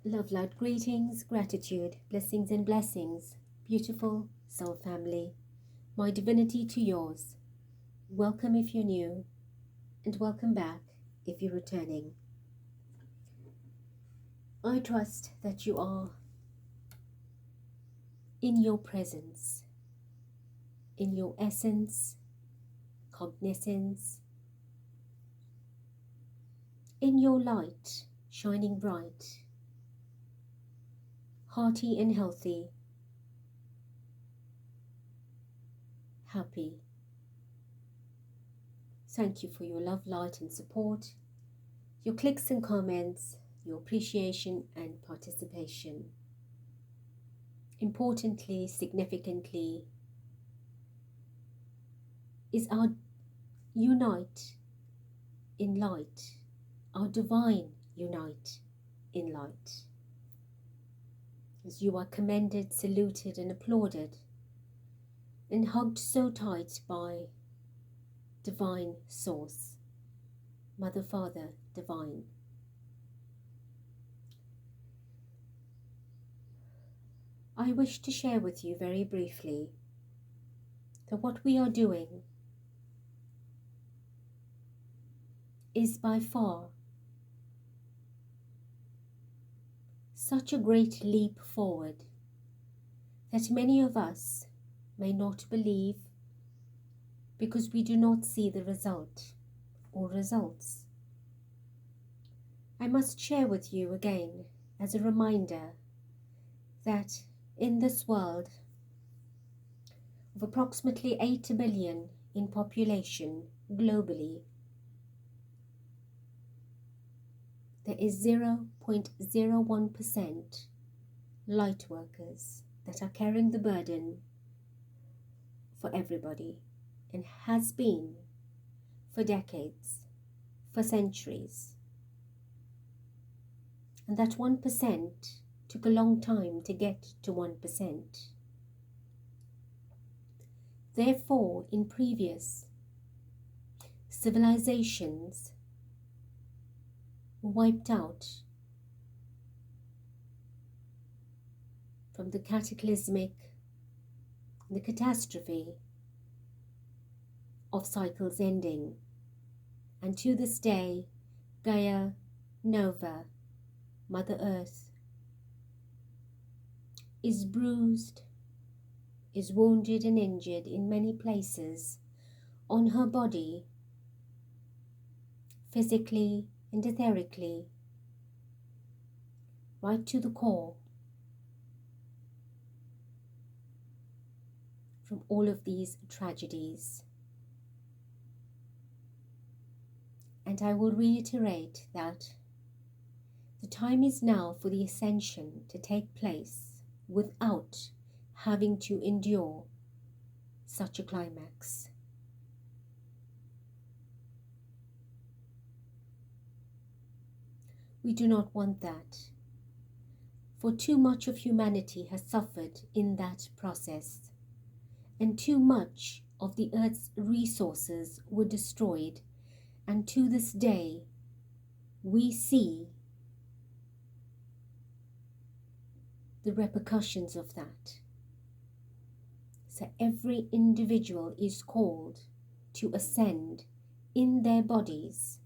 Love, loud greetings, gratitude, blessings and blessings, beautiful soul family, my divinity to yours. Welcome if you're new, and welcome back if you're returning. I trust that you are in your presence, in your essence, cognizance, in your light, shining bright, hearty and healthy, happy. Thank you for your love, light and support, your clicks and comments, your appreciation and participation. Importantly, significantly, is our unite in light, our divine unite in light. As you are commended, saluted and applauded and hugged so tight by divine source, Mother, Father, divine. I wish to share with you very briefly that what we are doing is by far such a great leap forward that many of us may not believe because we do not see the result or results. I must share with you again as a reminder that in this world of approximately 8 billion in population globally, there is 0.01% light workers that are carrying the burden for everybody, and has been for decades, for centuries. And that 1% took a long time to get to 1%. Therefore, in previous civilizations were wiped out from the cataclysmic, the catastrophe of cycles ending. And to this day, Gaia Nova, Mother Earth, is bruised, is wounded and injured in many places on her body, physically and etherically, right to the core, from all of these tragedies. And I will reiterate that the time is now for the ascension to take place without having to endure such a climax. We do not want that, for too much of humanity has suffered in that process, and too much of the earth's resources were destroyed, and to this day we see the repercussions of that. So every individual is called to ascend in their bodies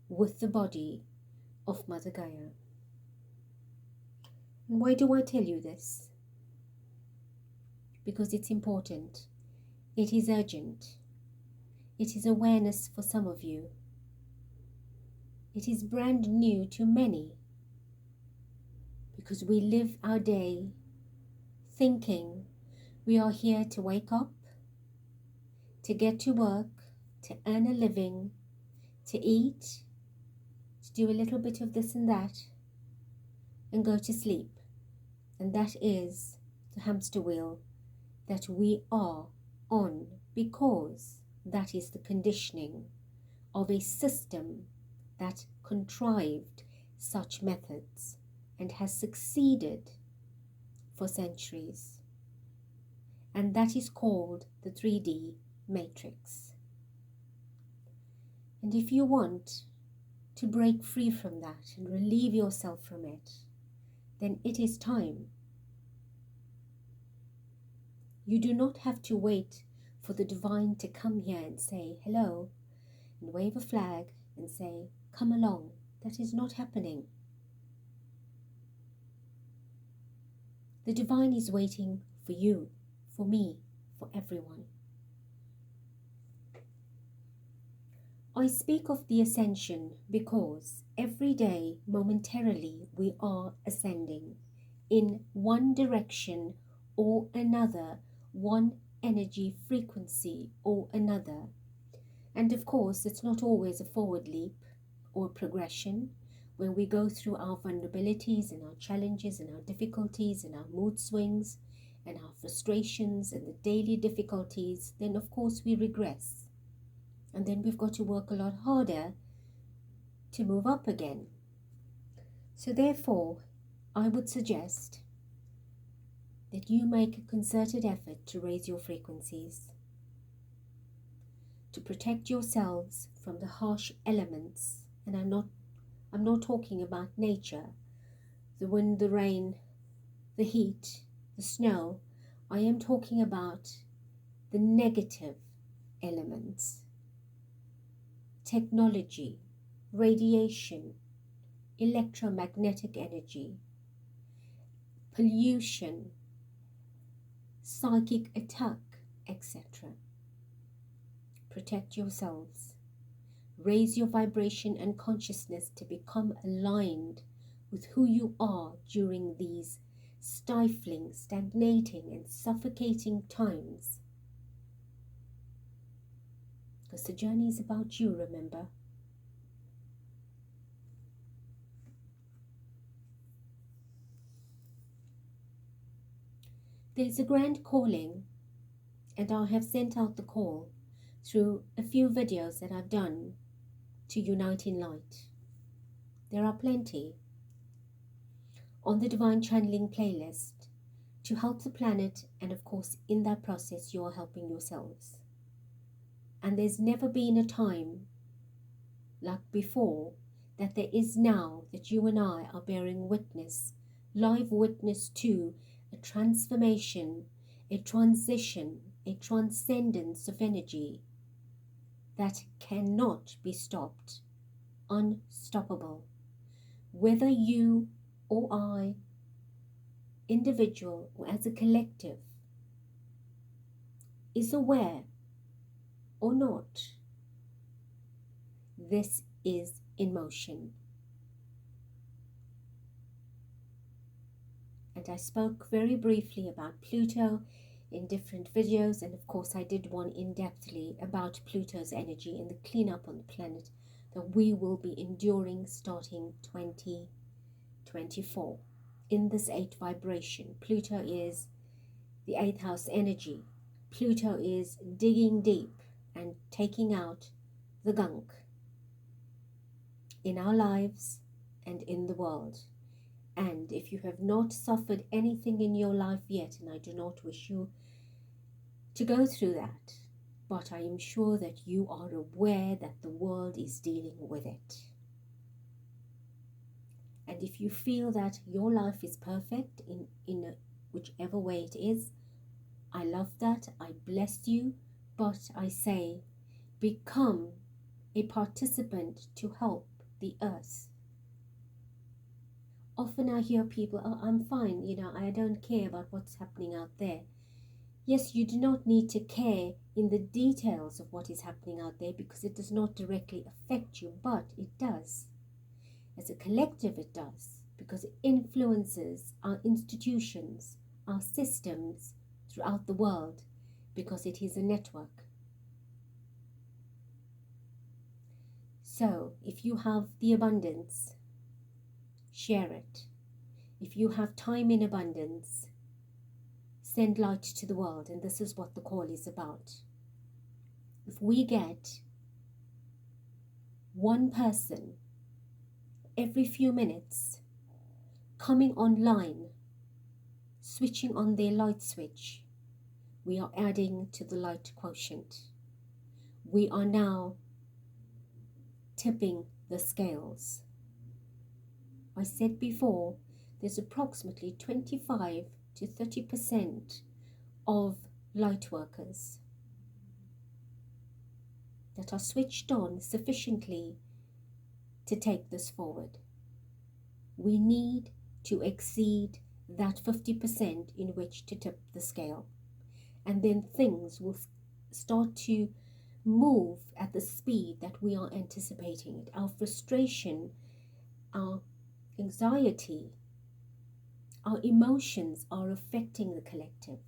with the body of Mother Gaia. And why do I tell you this? Because it's important. It is urgent. It is awareness for some of you. It is brand new to many, because we live our day thinking we are here to wake up, to get to work, to earn a living, to eat, to do a little bit of this and that, and go to sleep. And that is the hamster wheel that we are on, because that is the conditioning of a system that contrived such methods and has succeeded for centuries. And that is called the 3D matrix. And if you want to break free from that and relieve yourself from it, then it is time. You do not have to wait for the divine to come here and say hello and wave a flag and say, come along. That is not happening. The divine is waiting for you, for me, for everyone. I speak of the ascension because every day, momentarily, we are ascending in one direction or another, one energy frequency or another. And of course, it's not always a forward leap or progression. When we go through our vulnerabilities and our challenges and our difficulties and our mood swings and our frustrations and the daily difficulties, then of course we regress. And then we've got to work a lot harder to move up again. So therefore, I would suggest that you make a concerted effort to raise your frequencies, to protect yourselves from the harsh elements. And I'm not talking about nature, the wind, the rain, the heat, the snow. I am talking about the negative elements. Technology, radiation, electromagnetic energy, pollution, psychic attack, etc. Protect yourselves. Raise your vibration and consciousness to become aligned with who you are during these stifling, stagnating, and suffocating times. Because the journey is about you, remember. There's a grand calling, and I have sent out the call through a few videos that I've done to unite in light. There are plenty on the Divine Channeling playlist to help the planet, and of course in that process you are helping yourselves. And there's never been a time like before that there is now, that you and I are bearing witness, live witness to a transformation, a transition, a transcendence of energy that cannot be stopped, unstoppable. Whether you or I, individual or as a collective, is aware or not, this is in motion. And I spoke very briefly about Pluto in different videos, and of course I did one in-depthly about Pluto's energy and the cleanup on the planet that we will be enduring starting 2024 in this 8th vibration. Pluto is the 8th house energy. Pluto is digging deep and taking out the gunk in our lives and in the world. And if you have not suffered anything in your life yet, and I do not wish you to go through that, but I am sure that you are aware that the world is dealing with it. And if you feel that your life is perfect in whichever way it is, I love that, I bless you, but I say, become a participant to help the earth. Often I hear people, oh, I'm fine, I don't care about what's happening out there. Yes, you do not need to care in the details of what is happening out there because it does not directly affect you, but it does. As a collective, it does, because it influences our institutions, our systems throughout the world, because it is a network. So, if you have the abundance, share it. If you have time in abundance, send light to the world, and this is what the call is about. If we get one person every few minutes coming online, switching on their light switch, we are adding to the light quotient. We are now tipping the scales. I said before there's approximately 25 to 30% of light workers that are switched on sufficiently to take this forward. We need to exceed that 50% in which to tip the scale. And then things will start to move at the speed that we are anticipating it. Our frustration, our anxiety, our emotions are affecting the collective.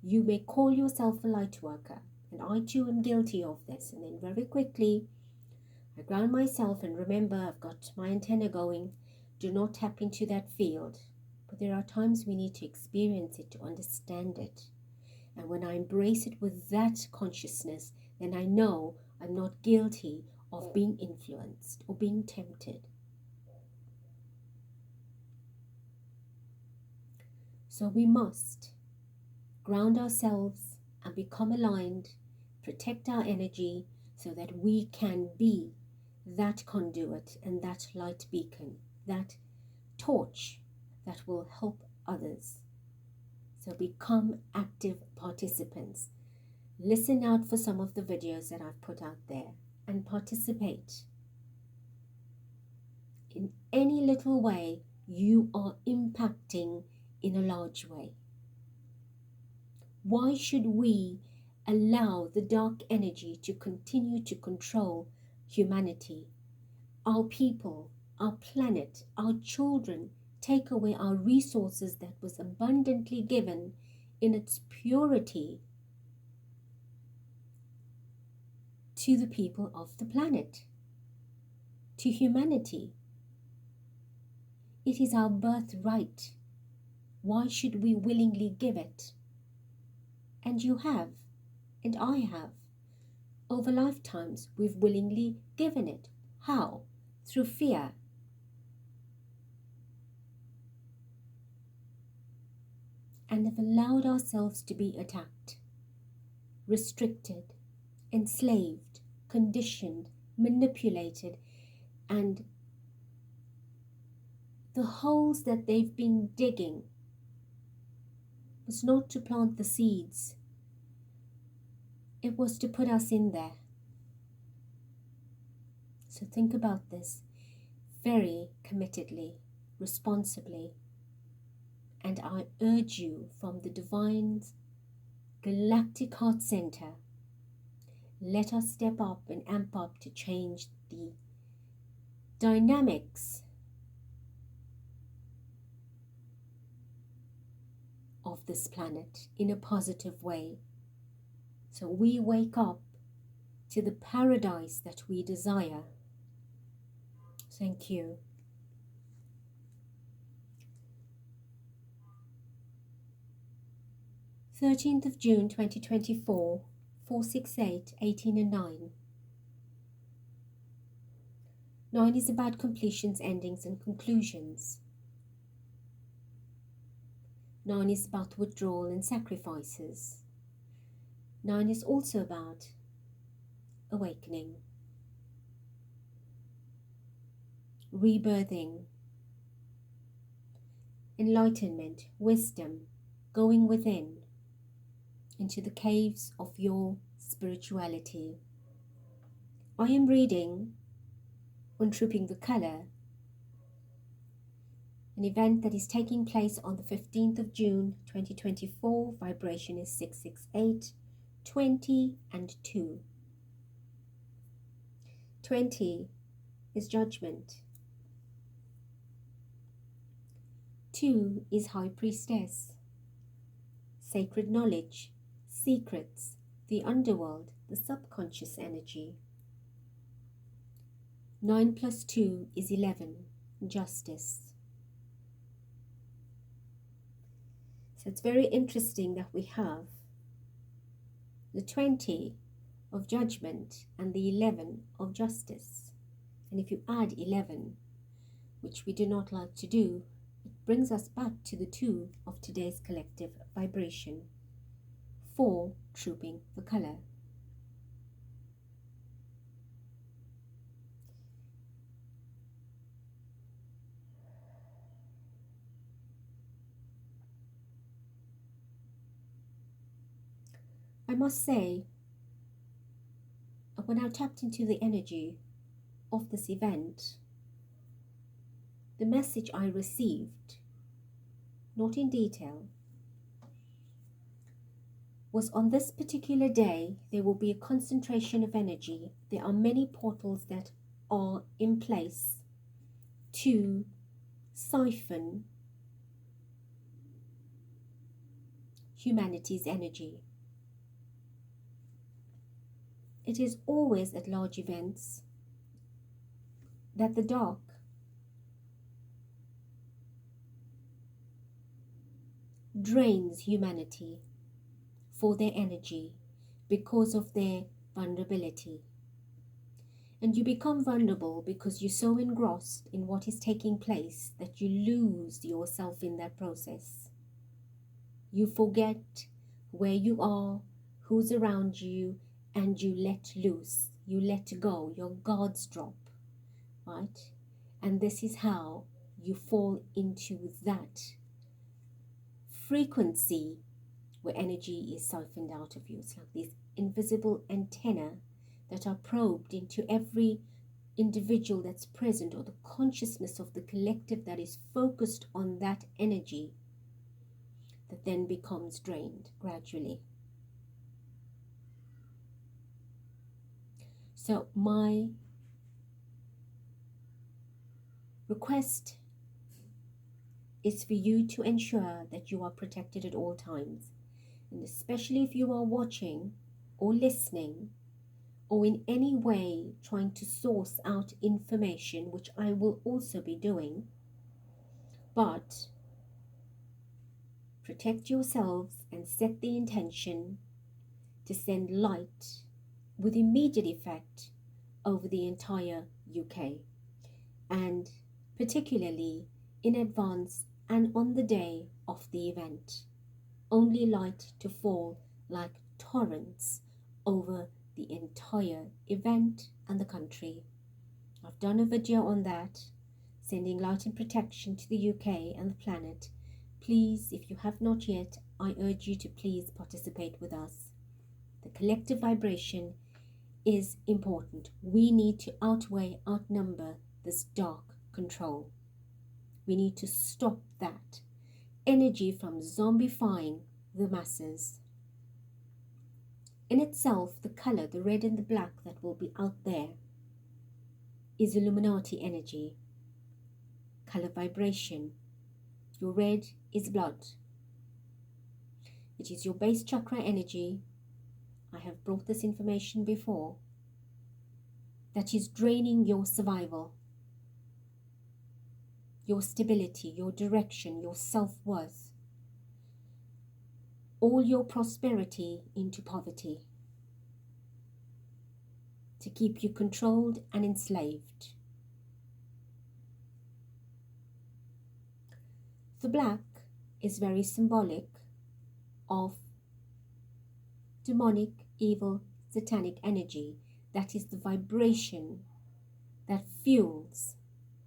You may call yourself a light worker, and I too am guilty of this. And then very quickly, I ground myself and remember I've got my antenna going. Do not tap into that field. But there are times we need to experience it to understand it. And when I embrace it with that consciousness, then I know I'm not guilty of being influenced or being tempted. So we must ground ourselves and become aligned, protect our energy so that we can be that conduit and that light beacon, that torch that will help others. So become active participants. Listen out for some of the videos that I've put out there and participate. In any little way, you are impacting in a large way. Why should we allow the dark energy to continue to control humanity, our people, our planet, our children, take away our resources that was abundantly given in its purity to the people of the planet, to humanity? It is our birthright. Why should we willingly give it? And you have, and I have. Over lifetimes, we've willingly given it. How? Through fear. And have allowed ourselves to be attacked, restricted, enslaved, conditioned, manipulated, and the holes that they've been digging was not to plant the seeds. It was to put us in there. So think about this very committedly, responsibly. And I urge you from the Divine's Galactic Heart Center, let us step up and amp up to change the dynamics of this planet in a positive way. So we wake up to the paradise that we desire. Thank you. June 13th, 2024, 468, 18 and 9. 9 is about completions, endings and conclusions. 9 is about withdrawal and sacrifices. 9 is also about awakening, rebirthing, enlightenment, wisdom, going within into the caves of your spirituality. I am reading on Trooping the Color, an event that is taking place on the 15th of June 2024. Vibration is 668, 20 and 2. 20 is judgment. 2 is High Priestess, sacred knowledge, secrets, the underworld, the subconscious energy. 9 plus 2 is 11, justice. So it's very interesting that we have the 20 of judgment and the 11 of justice. And if you add 11, which we do not like to do, it brings us back to the 2 of today's collective vibration. 4, Trooping the Color. I must say, when I tapped into the energy of this event, the message I received, not in detail, was on this particular day, there will be a concentration of energy. There are many portals that are in place to siphon humanity's energy. It is always at large events that the dark drains humanity for their energy because of their vulnerability. And you become vulnerable because you're so engrossed in what is taking place that you lose yourself in that process. You forget where you are, who's around you, and you let loose, you let go, your guards drop, right? And this is how you fall into that frequency where energy is siphoned out of you. It's like these invisible antennae that are probed into every individual that's present, or the consciousness of the collective that is focused on that energy, that then becomes drained gradually. So my request is for you to ensure that you are protected at all times. And especially if you are watching or listening or in any way trying to source out information, which I will also be doing, but protect yourselves and set the intention to send light with immediate effect over the entire UK, and particularly in advance and on the day of the event. Only light to fall like torrents over the entire event and the country. I've done a video on that, sending light and protection to the UK and the planet. Please, if you have not yet, I urge you to please participate with us. The collective vibration is important. We need to outnumber this dark control. We need to stop that energy from zombifying the masses. In itself, the color, the red and the black that will be out there, is Illuminati energy, color vibration. Your red is blood. It is your base chakra energy. I have brought this information before. That is draining your survival, your stability, your direction, your self-worth, all your prosperity into poverty, to keep you controlled and enslaved. The black is very symbolic of demonic, evil, satanic energy. That is the vibration that fuels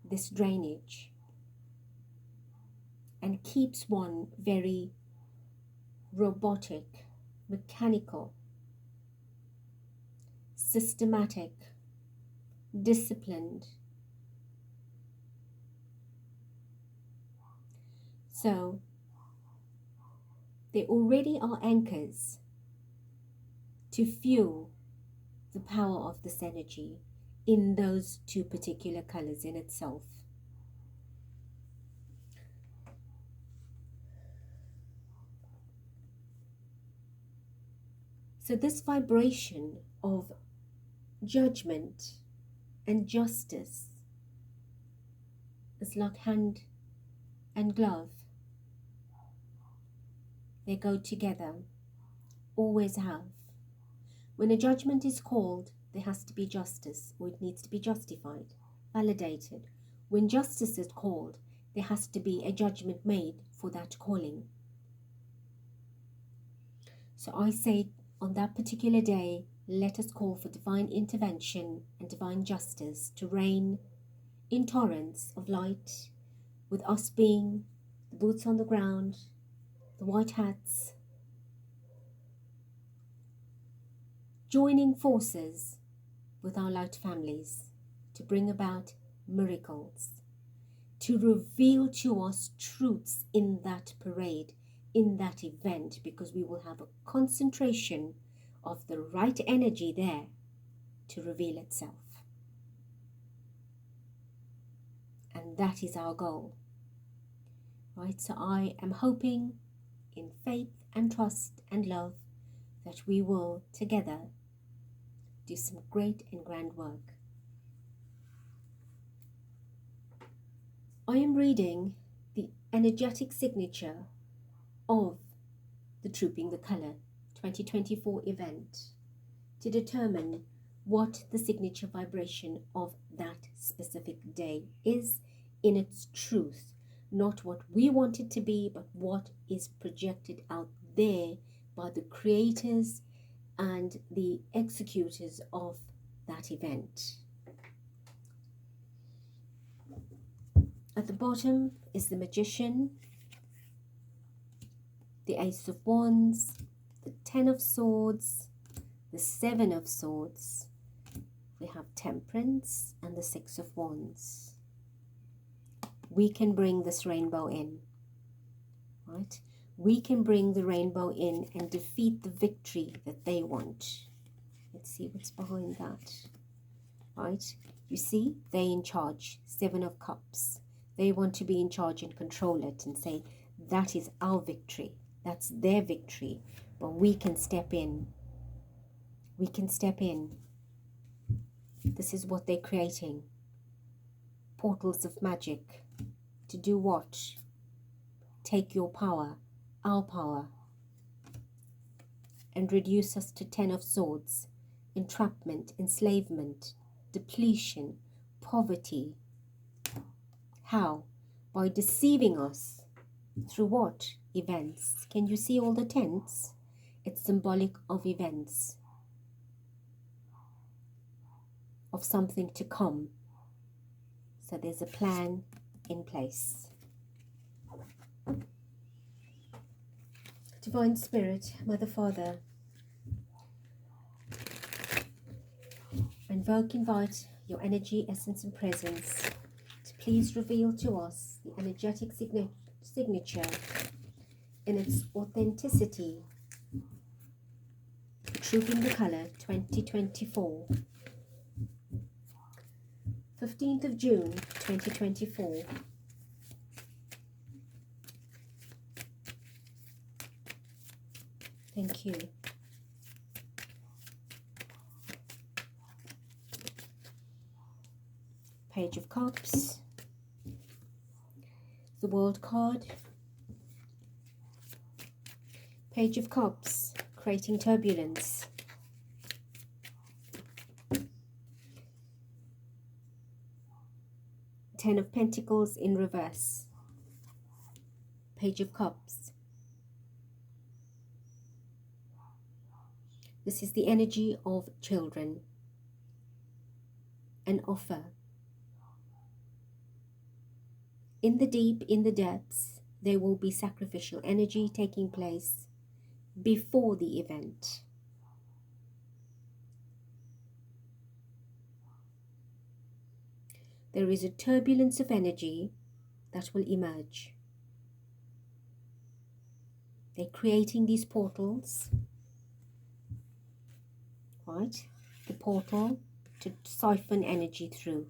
this drainage and keeps one very robotic, mechanical, systematic, disciplined. So there already are anchors to fuel the power of this energy in those two particular colors in itself. So this vibration of judgment and justice is like hand and glove. They go together, always have. When a judgment is called, there has to be justice, or it needs to be justified, validated. When justice is called, there has to be a judgment made for that calling. So I say, on that particular day, let us call for divine intervention and divine justice to reign in torrents of light, with us being the boots on the ground, the white hats, joining forces with our light families to bring about miracles, to reveal to us truths in that parade, in that event, because we will have a concentration of the right energy there to reveal itself. And that is our goal. Right? So I am hoping in faith and trust and love that we will together do some great and grand work. I am reading the energetic signature of the Trooping the Colour 2024 event to determine what the signature vibration of that specific day is in its truth. Not what we want it to be, but what is projected out there by the creators and the executors of that event. At the bottom is the Magician, the Ace of Wands, the Ten of Swords, the Seven of Swords. We have Temperance and the Six of Wands. We can bring this rainbow in, right? We can bring the rainbow in and defeat the victory that they want. Let's see what's behind that, right? You see, they're in charge. Seven of Cups. They want to be in charge and control it and say, that is our victory. That's their victory. But we can step in. We can step in. This is what they're creating. Portals of magic. To do what? Take your power, our power, and reduce us to Ten of Swords. Entrapment, enslavement, depletion, poverty. How? By deceiving us. Through what? Events. Can you see all the tents? It's symbolic of events. Of something to come. So there's a plan in place. Divine Spirit, Mother, Father, invite your energy, essence and presence to please reveal to us the energetic signature in its authenticity. Trooping the Colour 2024. 15th of June 2024. Thank you. Page of Cups. The World card. Page of Cups, creating turbulence. Ten of Pentacles in reverse. Page of Cups. This is the energy of children. An offer. In the deep, in the depths, there will be sacrificial energy taking place before the event. There is a turbulence of energy that will emerge. They're creating these portals, right? The portal to siphon energy through.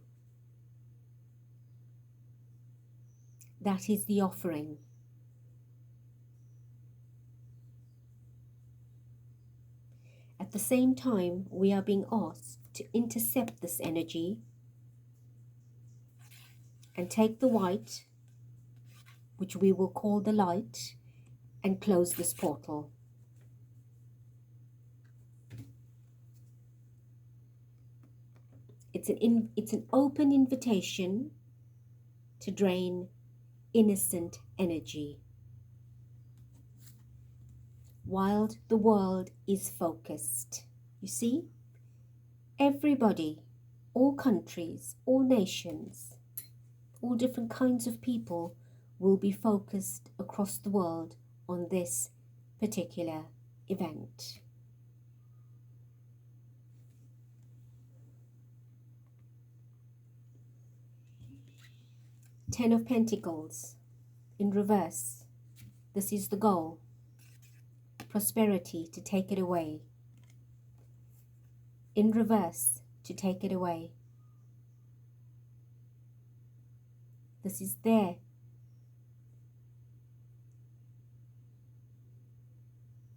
That is the offering. At the same time, we are being asked to intercept this energy and take the white, which we will call the light, and close this portal. It's an open invitation to drain innocent energy while the world is focused. You see, everybody, all countries, all nations, all different kinds of people will be focused across the world on this particular event. Ten of Pentacles in reverse. This is the goal. Prosperity, to take it away. In reverse, to take it away. This is there.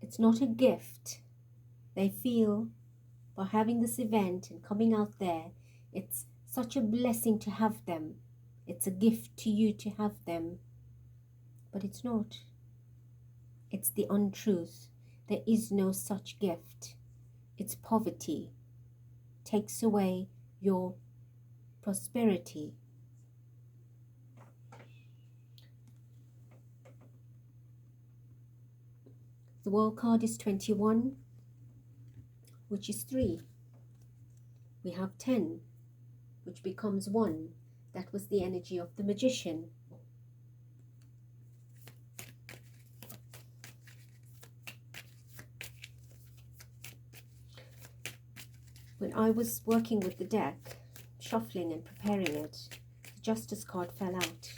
It's not a gift. They feel by having this event and coming out there, it's such a blessing to have them. It's a gift to you to have them. But it's not. It's the untruth. There is no such gift. It's poverty. Takes away your prosperity. The World card is 21, which is 3. We have 10, which becomes 1. That was the energy of the Magician. When I was working with the deck, shuffling and preparing it, the Justice card fell out.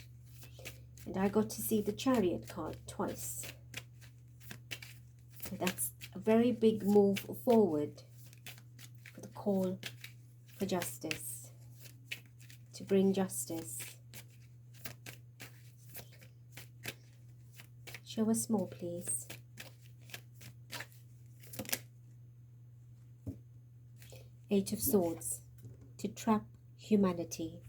And I got to see the Chariot card twice. So that's a very big move forward for the call for justice, to bring justice. Show us more, please. Eight of Swords, to trap humanity.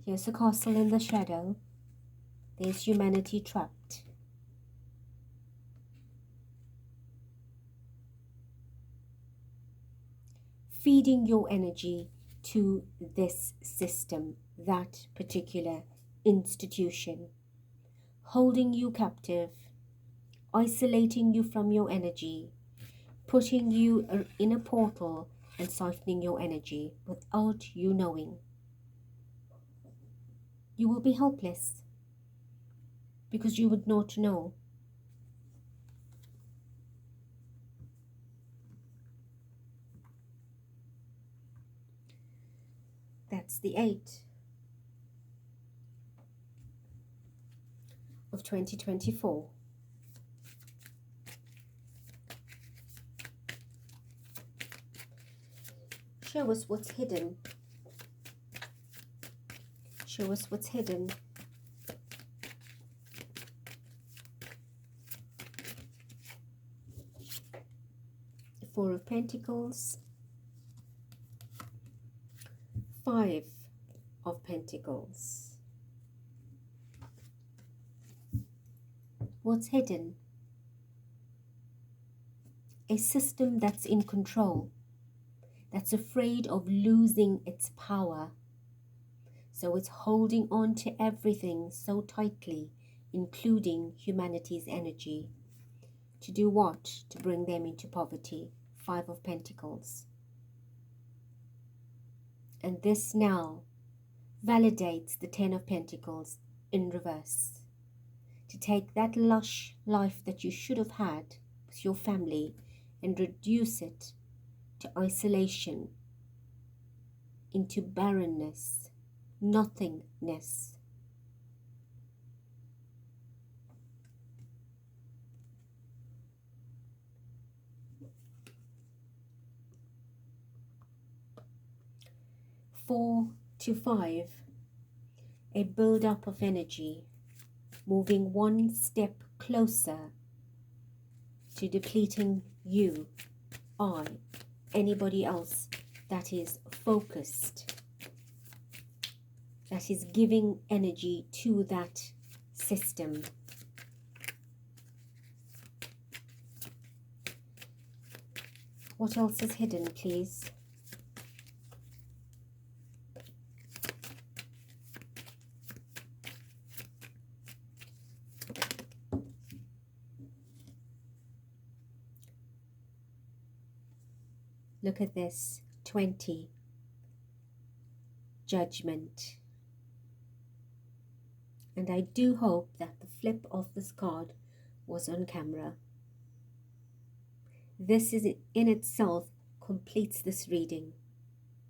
Here's a castle in the shadow. There's humanity trapped. Feeding your energy to this system, that particular institution, holding you captive, isolating you from your energy, putting you in a portal and siphoning your energy without you knowing. You will be helpless because you would not know. That's the 8 of 2024. Show us what's hidden. Show us what's hidden. The 4 of Pentacles. 5 of Pentacles. What's hidden? A system that's in control, that's afraid of losing its power. So it's holding on to everything so tightly, including humanity's energy. To do what? To bring them into poverty. 5 of Pentacles. And this now validates the 10 of Pentacles in reverse. To take that lush life that you should have had with your family and reduce it to isolation, into barrenness, nothingness. Four to 5, a build-up of energy, moving one step closer to depleting you, anybody else that is focused, that is giving energy to that system. What else is hidden, please? Look at this, 20, Judgment. And I do hope that the flip of this card was on camera. This is in itself completes this reading.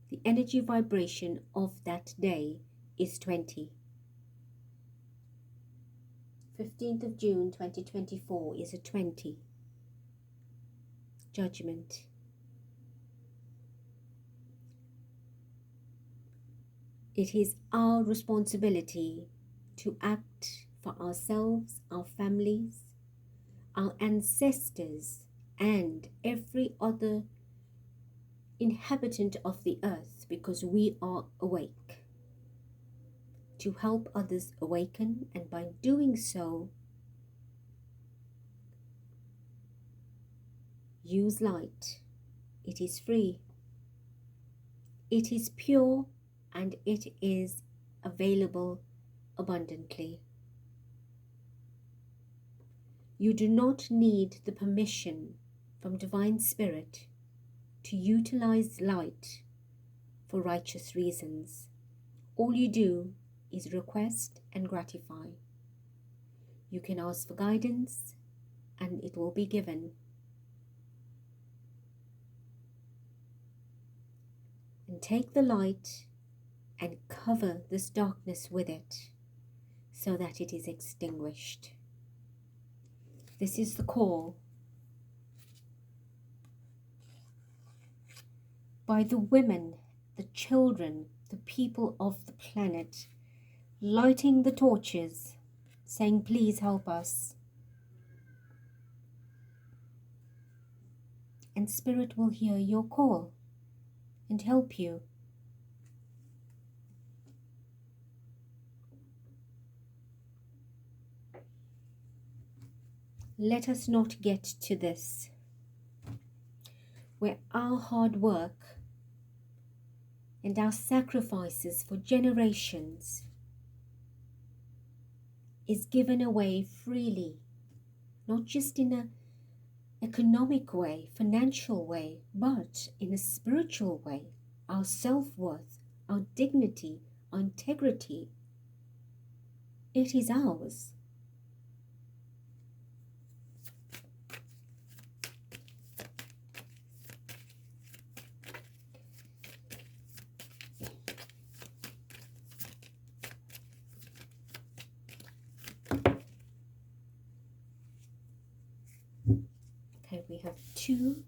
The energy vibration of that day is 20. 15th of June 2024 is a 20. Judgment. It is our responsibility to act for ourselves, our families, our ancestors, and every other inhabitant of the earth, because we are awake, to help others awaken, and by doing so, use light. It is free, it is pure, and it is available abundantly. You do not need the permission from Divine Spirit to utilize light for righteous reasons. All you do is request and gratify. You can ask for guidance and it will be given. And take the light and cover this darkness with it so that it is extinguished. This is the call by the women, the children, the people of the planet, lighting the torches, saying, please help us. And Spirit will hear your call and help you. Let us not get to this, where our hard work and our sacrifices for generations is given away freely, not just in an economic way, financial way, but in a spiritual way. Our self-worth, our dignity, our integrity, it is ours. Okay, we have 2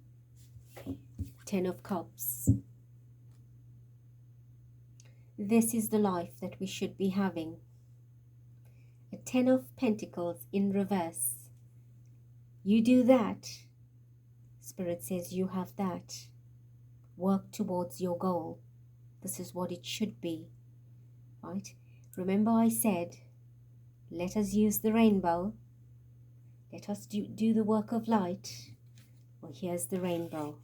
10 of Cups. This is the life that we should be having. A 10 of Pentacles in reverse. You do that. Spirit says you have that. Work towards your goal. This is what it should be. Right? Remember I said, let us use the rainbow. Let us do the work of light. Well, here's the rainbow.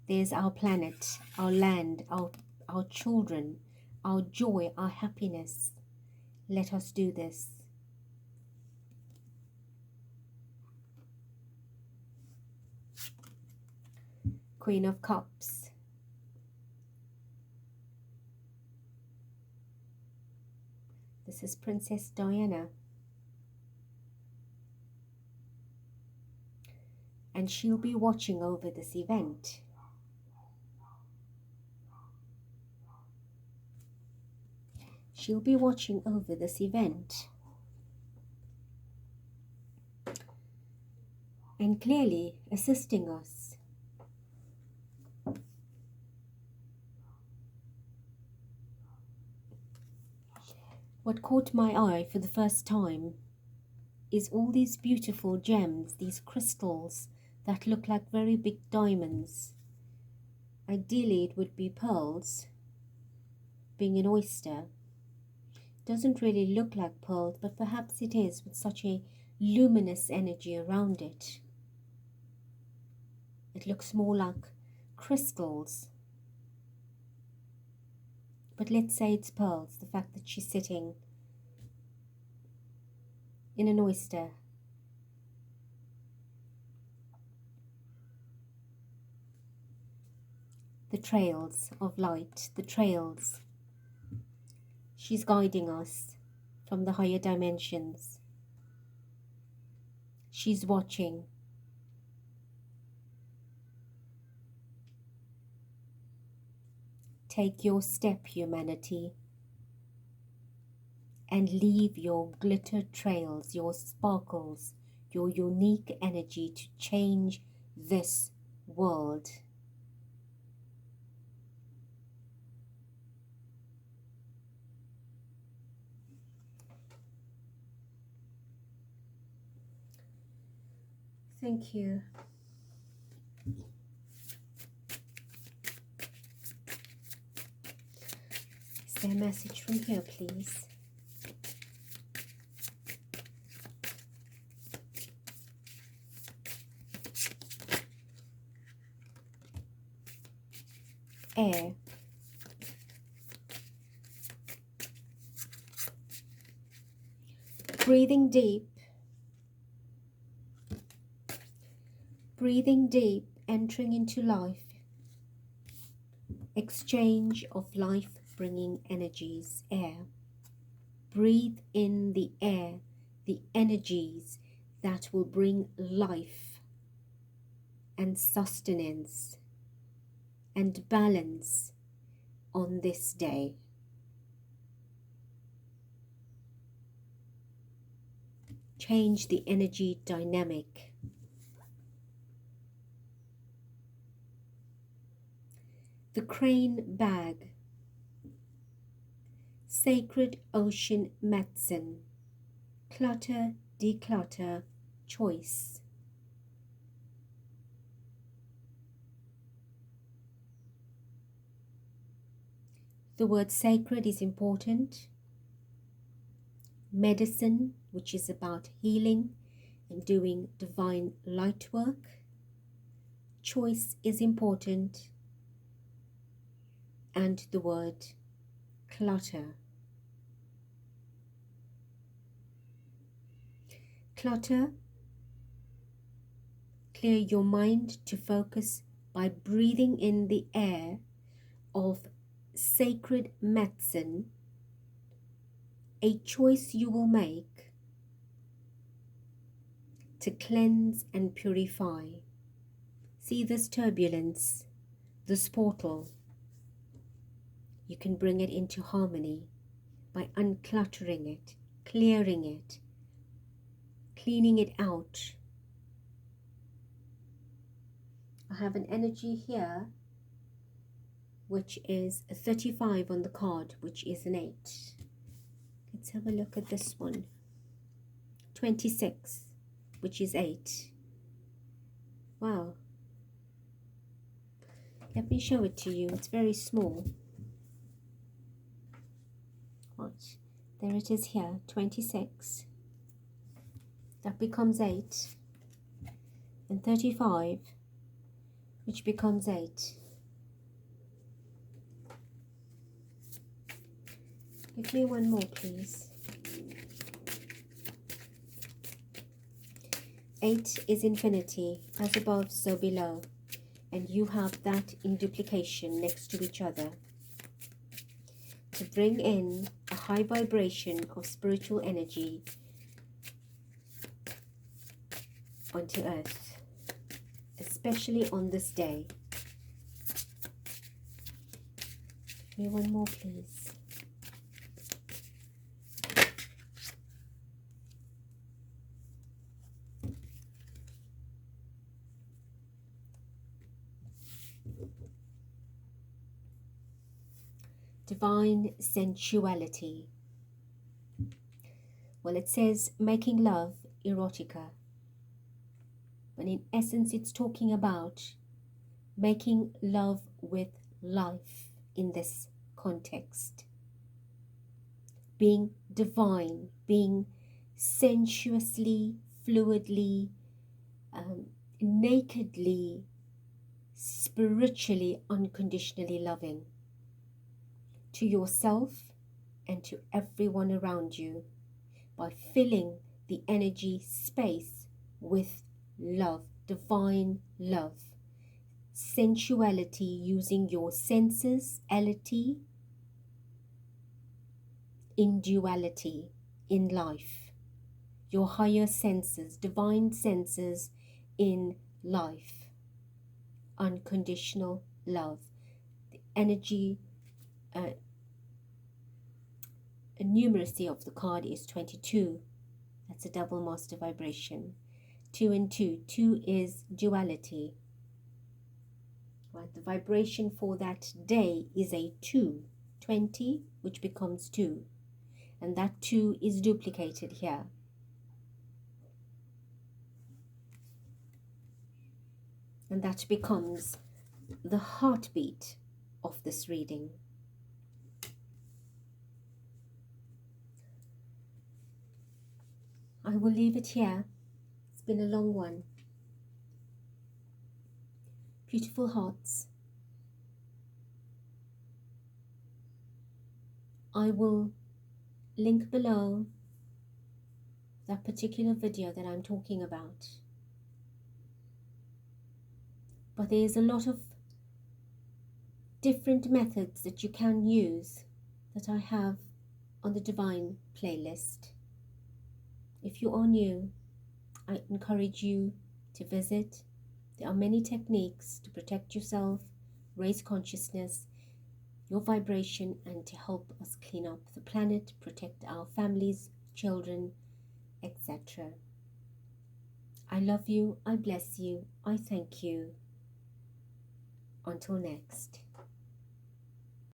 There's our planet, our land, our children, our joy, our happiness. Let us do this. Queen of Cups. This is Princess Diana. And she'll be watching over this event. She'll be watching over this event. And clearly assisting us. What caught my eye for the first time is all these beautiful gems, these crystals that look like very big diamonds. Ideally it would be pearls, being an oyster. Doesn't really look like pearls, but perhaps it is, with such a luminous energy around it. It looks more like crystals. But let's say it's pearls, the fact that she's sitting in an oyster. The trails of light, the trails. She's guiding us from the higher dimensions. She's watching. Take your step, humanity, and leave your glitter trails, your sparkles, your unique energy to change this world. Thank you. Is there a message from here, please? Air. Breathing deep. Breathing deep, entering into life. Exchange of life-bringing energies. Air. Breathe in the air, the energies that will bring life and sustenance and balance on this day. Change the energy dynamic. The crane bag. Sacred ocean medicine. Clutter, declutter, choice. The word sacred is important. Medicine, which is about healing and doing divine light work. Choice is important. And the word clutter. Clutter. Clear your mind to focus by breathing in the air of sacred medicine, a choice you will make to cleanse and purify. See this turbulence, this portal. You can bring it into harmony by uncluttering it, clearing it, cleaning it out. I have an energy here which is a 35 on the card, which is an 8. Let's have a look at this one. 26, which is 8. Wow. Let me show it to you. It's very small. Watch. There it is here, 26. That becomes 8. And 35, which becomes 8. Give me one more, please. 8 is infinity, as above, so below. And you have that in duplication next to each other. To bring in a high vibration of spiritual energy onto earth, especially on this day. Give me one more, please. Divine sensuality. Well, it says making love erotica. But in essence, it's talking about making love with life in this context. Being divine, being sensuously, fluidly, nakedly, spiritually, unconditionally loving to yourself and to everyone around you by filling the energy space with love, divine love, sensuality, using your senses, ality, in duality in life, your higher senses, divine senses in life, unconditional love, the energy numeracy of the card is 22. That's a double master vibration. 2 and 2. 2 is duality. Right? The vibration for that day is a 2. 20, which becomes 2. And that 2 is duplicated here. And that becomes the heartbeat of this reading. I will leave it here. It's been a long one. Beautiful hearts. I will link below that particular video that I'm talking about. But there's a lot of different methods that you can use that I have on the Divine playlist. If you are new, I encourage you to visit. There are many techniques to protect yourself, raise consciousness, your vibration, and to help us clean up the planet, protect our families, children, etc. I love you, I bless you, I thank you. Until next.